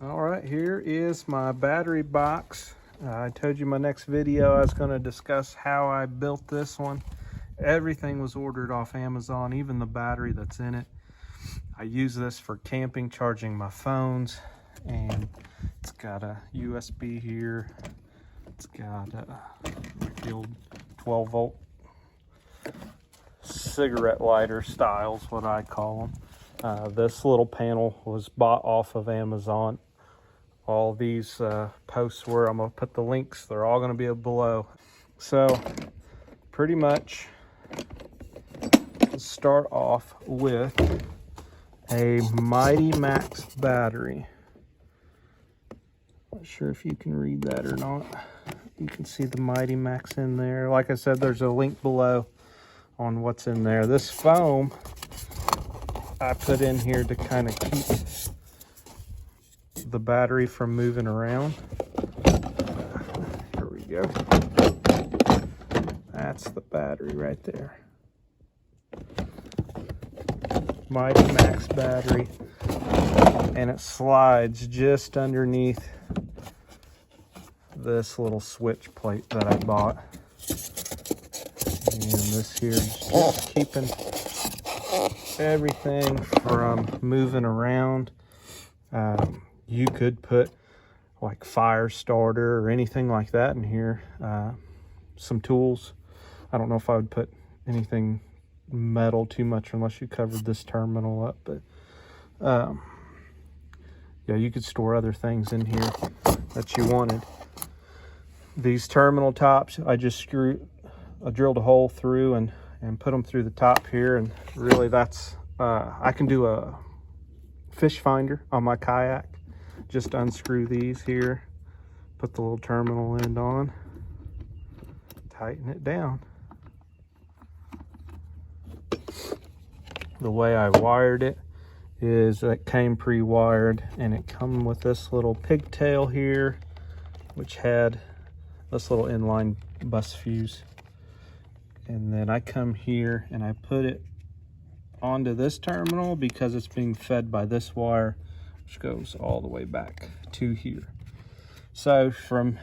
All right, here is my battery box. I told you my next video I was going to discuss how I built this one. Everything was ordered off Amazon, even the battery that's in it. I use this for camping, charging my phones, and it's got a USB here. It's got the old 12 volt cigarette lighter styles, what I call them. This little panel was bought off of Amazon. All these posts where I'm going to put the links, they're all going to be below. So pretty much let's start off with a Mighty Max battery. Not sure if you can read that or not. You can see the Mighty Max in there. Like I said, there's a link below on what's in there. This foam I put in here to kind of keep the battery from moving around. Here we go. That's the battery right there. Mighty Max battery, and it slides just underneath this little switch plate that I bought. And this here is just keeping everything from moving around. You could put like fire starter or anything like that in here. Some tools. I don't know if I would put anything metal too much unless you covered this terminal up, but yeah, you could store other things in here that you wanted. These terminal tops, I drilled a hole through and put them through the top here, and really that's I can do a fish finder on my kayak. Just unscrew these here, put the little terminal end on, tighten it down. The way I wired it is it came pre-wired, and it come with this little pigtail here, which had this little inline bus fuse. And then I come here and I put it onto this terminal because it's being fed by this wire, which goes all the way back to here. So from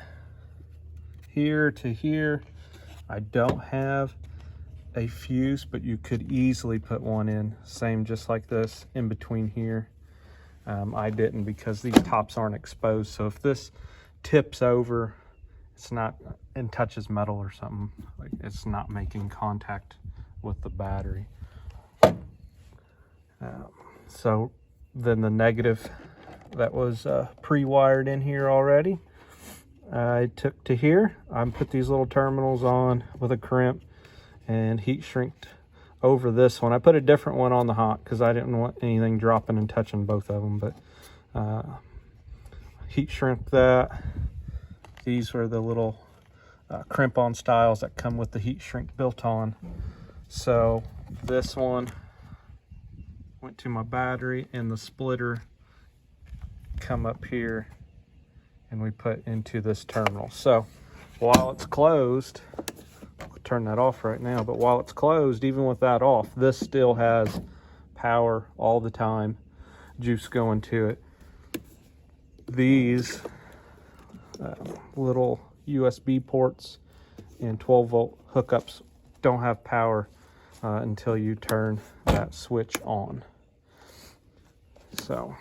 here to here, I don't have a fuse, but you could easily put one in, same just like this, in between here. I didn't because these tops aren't exposed, so if this tips over, it's not and touches metal or something, like it's not making contact with the battery. So then the negative that was pre-wired in here already, I took to here. I put these little terminals on with a crimp and heat shrinked over this one. I put a different one on the hot because I didn't want anything dropping and touching both of them, but heat shrink that. These are the little crimp-on styles that come with the heat shrink built on. So this one went to my battery, and the splitter come up here and we put into this terminal. So while it's closed, I'll turn that off right now, but while it's closed, even with that off, this still has power all the time, juice going to it. These little USB ports and 12 volt hookups don't have power until you turn that switch on. So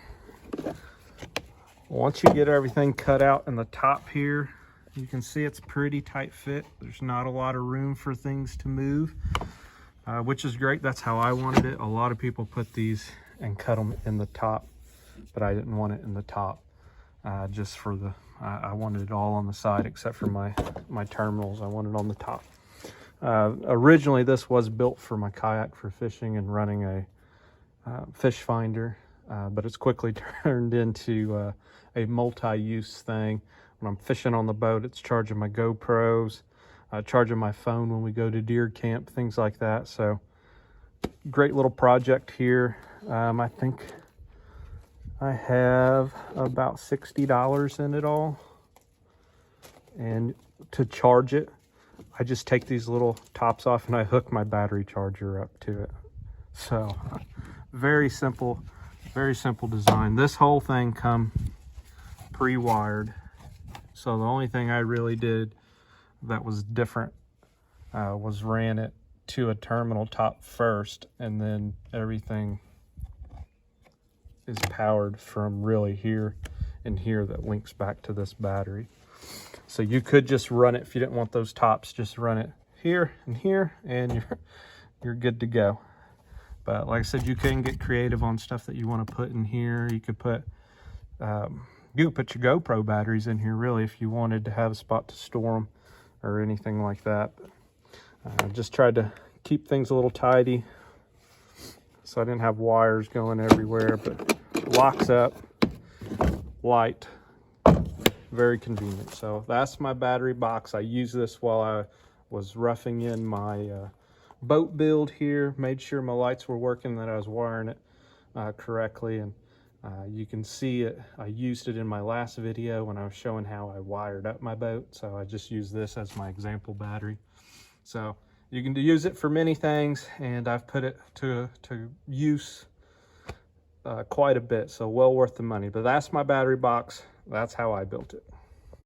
once you get everything cut out in the top here, you can see it's pretty tight fit. There's not a lot of room for things to move, which is great. That's how I wanted it. A lot of people put these and cut them in the top, but I didn't want it in the top. Just for the I wanted it all on the side except for my terminals. I wanted it on the top. Originally this was built for my kayak for fishing and running a fish finder, but it's quickly turned into a multi-use thing. When I'm fishing on the boat, it's charging my GoPros, charging my phone when we go to deer camp, things like that. So great little project here. I think I have about $60 in it all. And to charge it, I just take these little tops off and I hook my battery charger up to it. So very simple design. This whole thing come pre-wired. So the only thing I really did that was different was ran it to a terminal top first, and then everything is powered from really here and here that links back to this battery. So you could just run it if you didn't want those tops, just run it here and here, and you're good to go. But like I said, you can get creative on stuff that you want to put in here. You could put your GoPro batteries in here, really, if you wanted to have a spot to store them or anything like that. But just tried to keep things a little tidy, so I didn't have wires going everywhere. But locks up, light, very convenient. So that's my battery box. I used this while I was roughing in my boat build here, made sure my lights were working, that I was wiring it correctly. And you can see it, I used it in my last video when I was showing how I wired up my boat. So I just use this as my example battery. So you can use it for many things, and I've put it to use quite a bit, so well worth the money. But that's my battery box. That's how I built it.